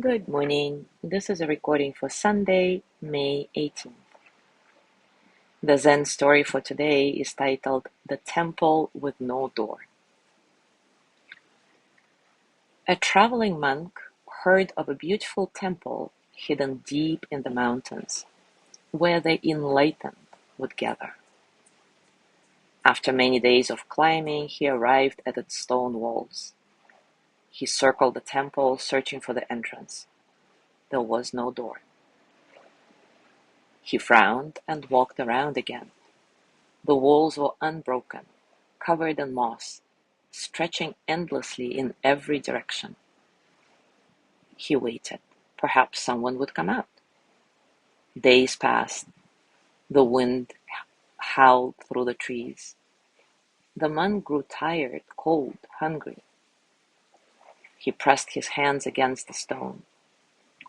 Good morning. This is a recording for Sunday, May 18th. The Zen story for today is titled The Temple with No Door. A traveling monk heard of a beautiful temple hidden deep in the mountains where the enlightened would gather. After many days of climbing, he arrived at its stone walls. He circled the temple, searching for the entrance. There was no door. He frowned and walked around again. The walls were unbroken, covered in moss, stretching endlessly in every direction. He waited. Perhaps someone would come out. Days passed. The wind howled through the trees. The monk grew tired, cold, hungry. He pressed his hands against the stone.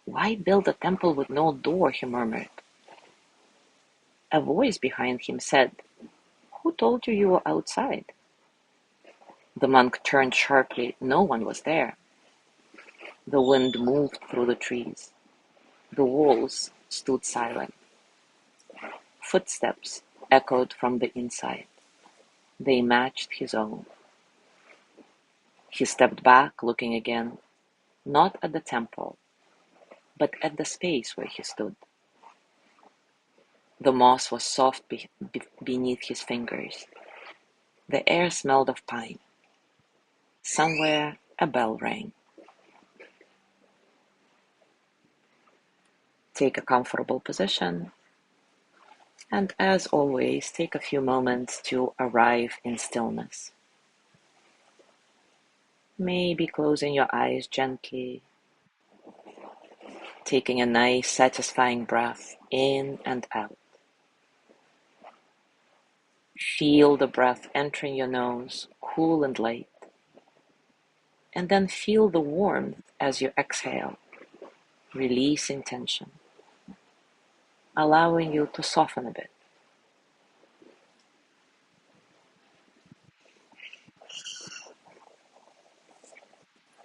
Why build a temple with no door? He murmured. A voice behind him said, Who told you were outside? The monk turned sharply. No one was there. The wind moved through the trees. The walls stood silent. Footsteps echoed from the inside. They matched his own. He stepped back, looking again, not at the temple, but at the space where he stood. The moss was soft beneath his fingers. The air smelled of pine. Somewhere a bell rang. Take a comfortable position, and as always, take a few moments to arrive in stillness. Maybe closing your eyes gently, taking a nice, satisfying breath in and out. Feel the breath entering your nose, cool and light, and then feel the warmth as you exhale, releasing tension, allowing you to soften a bit.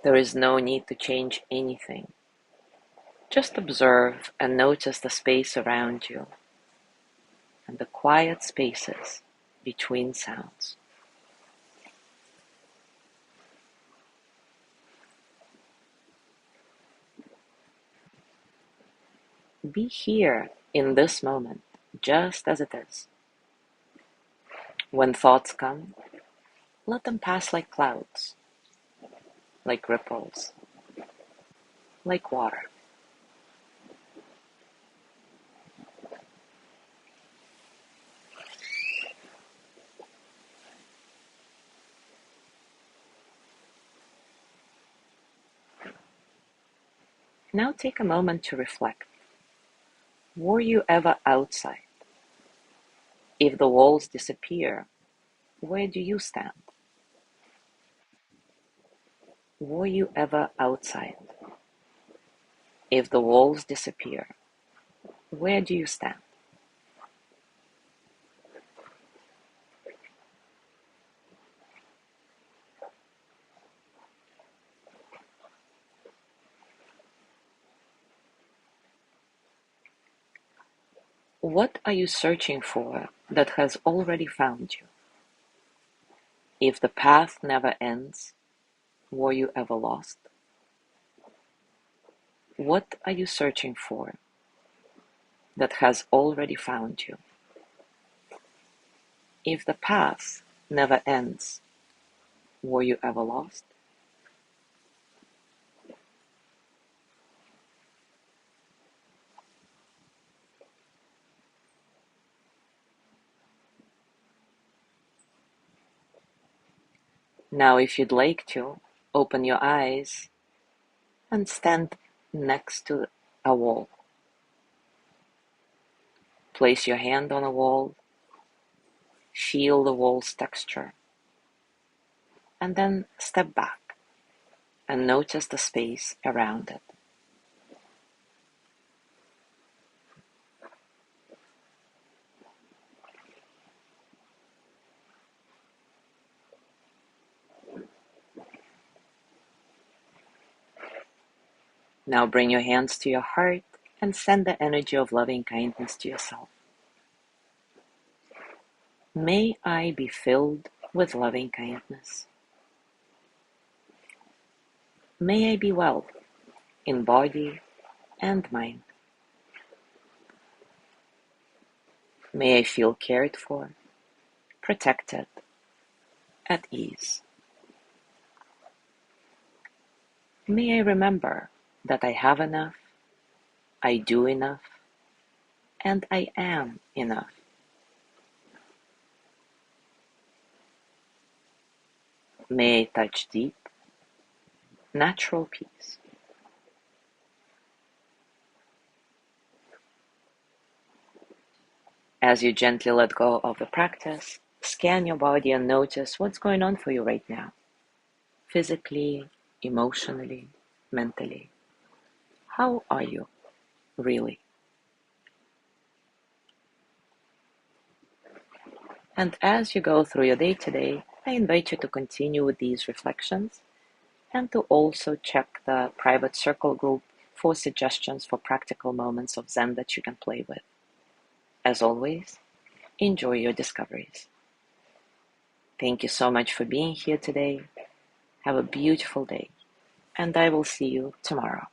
There is no need to change anything. Just observe and notice the space around you and the quiet spaces between sounds. Be here in this moment, just as it is. When thoughts come, let them pass like clouds, like ripples, like water. Now take a moment to reflect. Were you ever outside? If the walls disappear, where do you stand? Were you ever outside? If the walls disappear, where do you stand? What are you searching for that has already found you? If the path never ends, were you ever lost? What are you searching for that has already found you? If the path never ends, were you ever lost? Now, if you'd like to, open your eyes and stand next to a wall. Place your hand on a wall, feel the wall's texture, and then step back and notice the space around it. Now bring your hands to your heart and send the energy of loving kindness to yourself. May I be filled with loving kindness. May I be well in body and mind. May I feel cared for, protected, at ease. May I remember that I have enough, I do enough, and I am enough. May I touch deep, natural peace. As you gently let go of the practice, scan your body and notice what's going on for you right now, physically, emotionally, mentally. How are you, really? And as you go through your day today, I invite you to continue with these reflections and to also check the private circle group for suggestions for practical moments of Zen that you can play with. As always, enjoy your discoveries. Thank you so much for being here today. Have a beautiful day, and I will see you tomorrow.